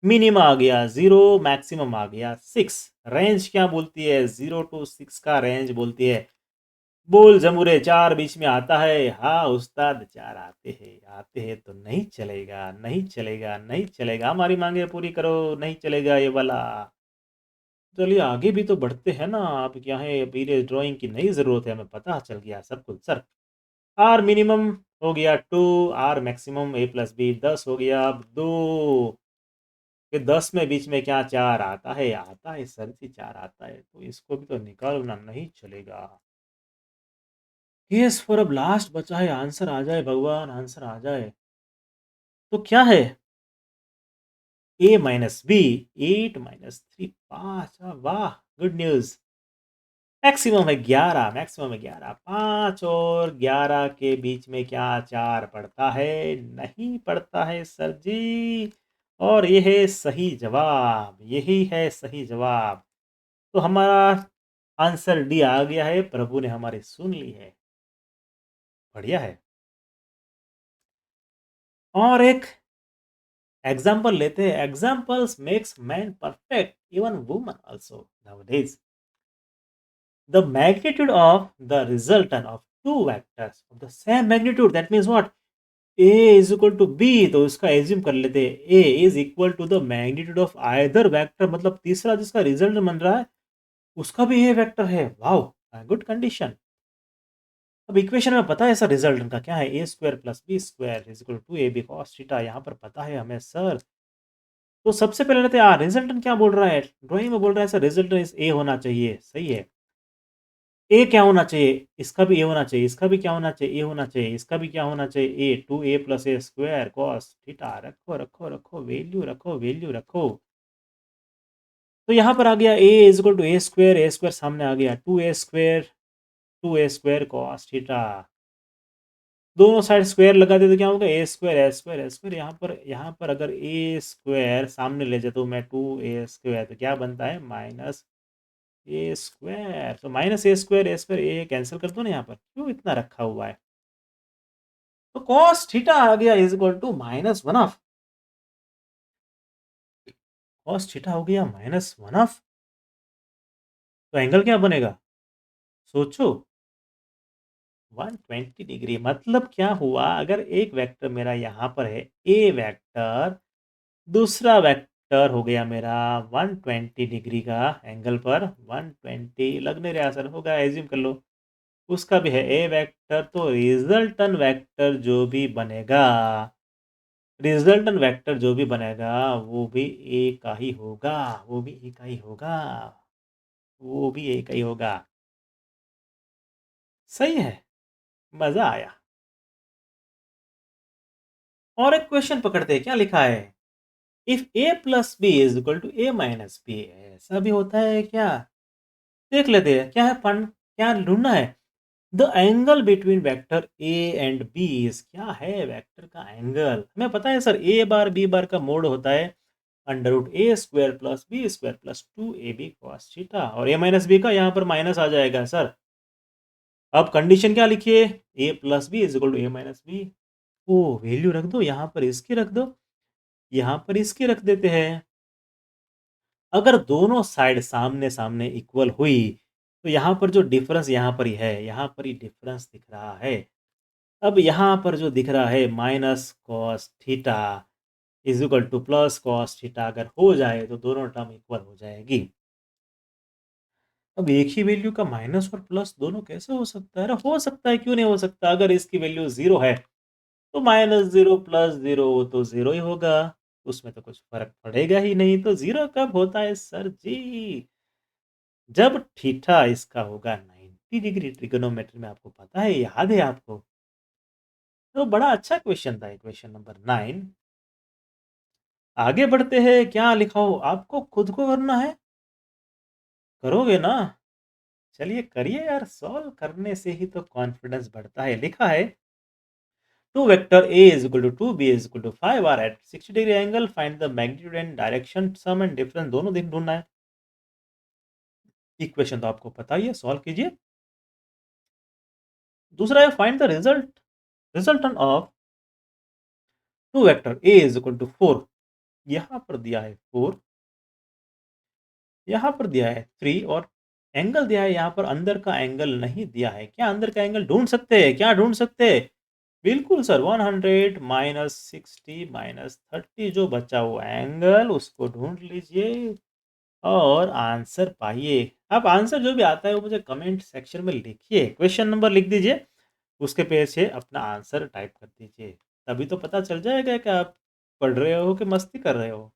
मिनिमा आ गया 0, मैक्सिमम आ गया 6। रेंज क्या बोलती है? 0 टू 6 का रेंज बोलती है। बोल जमुरे 4 बीच में आता है? हाँ उस्ताद 4 आते हैं तो नहीं चलेगा, नहीं चलेगा, नहीं चलेगा। हमारी मांगे पूरी करो, नहीं चलेगा ये वाला। चलिए आगे भी तो बढ़ते हैं ना। अब क्या है, अभी ये ड्राइंग की नई ज़रूरत है, हमें पता चल गया सब कुछ सर। आर मिनिमम हो गया 2, R maximum A plus B 10 हो गया। अब 2 के 10 में बीच में क्या 4 आता है? आता है सर जी, 4 आता है, तो इसको भी तो निकालना नहीं चलेगा। केस फॉर अब लास्ट बचा है, आंसर आ जाए भगवान, आंसर आ जाए। तो क्या है? ए माइनस बी, 8 माइनस 3 5। वाह, गुड न्यूज़। मैक्सिमम है 11, मैक्सिमम है 11। 5 और 11 के बीच में क्या 4 पड़ता है? नहीं पड़ता है सर जी। और ये है सही जवाब, यही है सही जवाब। तो हमारा आंसर डी आ गया है, प्रभु ने हमारी सुन ली है। बढ़िया है। और एक एग्जाम्पल लेते हैं। Examples makes man perfect, even woman also nowadays. The magnitude of the resultant of two vectors of the same magnitude, that means what? A is equal to B, तो इसका एज्यूम कर लेते हैं A is equal to the magnitude of either vector, मतलब तीसरा जिसका result बन रहा है उसका भी A वेक्टर है। Wow, good condition. अब इक्वेशन में पता है सर रिजल्ट का क्या है? A square plus B square is equal to A B cos theta, यहाँ पर पता है हमें सर। तो सबसे पहले लेते हैं रिजल्टेंट क्या बोल रहा है? ड्राइंग में बोल रहा है सर रिजल्टेंट ए होना चाहिए, सही है। ए क्या होना चाहिए? इसका भी ए होना चाहिए, इसका भी क्या होना चाहिए? ए होना चाहिए, इसका भी क्या होना चाहिए? ए 2a प्लस ए स्क्वायर कॉस थीटा। रखो रखो रखो, वैल्यू रखो, वैल्यू रखो। तो यहाँ पर आ गया A is equal to A square सामने आ गया 2a स्क्वायर कॉस थीटा। दोनों साइड स्क्वायर लगा दे तो क्या होगा? A square A square A square. यहाँ पर अगर ए स्क्वायर सामने ले जाता हूँ मैं 2a स्क्वायर, तो क्या बनता है? माइनस ए स्क्वायर। तो माइनस ए स्क्वायर ए कैंसिल कर दो ना, यहाँ पर क्यों इतना रखा हुआ है? तो कॉस थीटा आ गया is equal to minus 1 of, cos theta हो गया -1 ऑफ। तो एंगल क्या बनेगा? सोचो, 120 डिग्री। मतलब क्या हुआ? अगर एक वेक्टर मेरा यहाँ पर है ए वेक्टर, दूसरा वेक्टर हो गया मेरा 120 डिग्री का एंगल पर, 120 लगने रहा सर, होगा एज्यूम कर लो। उसका भी है ए वेक्टर, तो रिजल्टन वेक्टर जो भी बनेगा, रिजल्टेंट वेक्टर जो भी बनेगा वो भी ए का ही होगा, वो भी ए का ही होगा, वो भी ए का ही होगा। सही है, मजा आया। और एक क्वेश्चन पकड़ते हैं, क्या लिखा है? If A plus B is equal to A minus B, ऐसा भी होता है क्या? देख लेते हैं क्या है फंड, क्या ढूंढना है। The angle between vector A and B is, क्या है वेक्टर का एंगल? हमें पता है सर ए बार बी बार का मोड होता है under root A square plus B square plus 2ab cos theta, और ए माइनस बी का यहाँ पर माइनस आ जाएगा सर। अब कंडीशन क्या लिखिए? A plus B is equal to A minus B. Oh value रख दो, यहाँ पर इसकी रख दो, यहाँ पर इसकी रख देते हैं। अगर दोनों साइड सामने सामने इक्वल हुई तो यहाँ पर जो डिफरेंस यहाँ पर ही है, यहाँ पर ही डिफरेंस दिख रहा है। अब यहाँ पर जो दिख रहा है minus cos theta is equal to plus cos theta, अगर हो जाए तो दोनों टर्म इक्वल हो जाएगी। अब एक ही वैल्यू का माइनस और प्लस दोनों कैसे हो सकता है? अरे हो सकता है, क्यों नहीं हो सकता? अगर इसकी वैल्यू 0 है तो -0 प्लस 0 तो 0 ही होगा, उसमें तो कुछ फर्क पड़ेगा ही नहीं। तो 0 कब होता है सर जी? जब थीटा इसका होगा 90 डिग्री। ट्रिगोनोमेट्री में आपको पता है, याद है आपको? तो बड़ा अच्छा क्वेश्चन था क्वेश्चन नंबर 9। आगे बढ़ते हैं, क्या लिखा हो आपको खुद को करना है, करोगे ना? चलिए करिए यार, सॉल्व करने से ही तो कॉन्फिडेंस बढ़ता है। लिखा है two vector A is equal to 2, B is equal to 5 are at 60 degree angle. Find the magnitude and direction, sum and difference दोनों दिन ढूंढना है। इक्वेशन तो आपको पता ही है, सॉल्व कीजिए। दूसरा है find the resultant of two vector A is equal to 4। यहां पर दिया है 4, यहां पर दिया है 3 और एंगल दिया है, यहां पर अंदर का एंगल नहीं दिया है। क्या अंदर का एंगल ढूंढ सकते हैं? क्या ढूंढ सकते हैं? बिल्कुल सर, 100 माइनस 60 माइनस 30 जो बचा वो एंगल उसको ढूंढ लीजिए और आंसर पाइए। अब आंसर जो भी आता है वो मुझे कमेंट सेक्शन में लिखिए, क्वेश्चन नंबर लिख दीजिए, उसके पीछे अपना आंसर टाइप कर दीजिए। तभी तो पता चल जाएगा कि आप पढ़ रहे हो कि मस्ती कर रहे हो।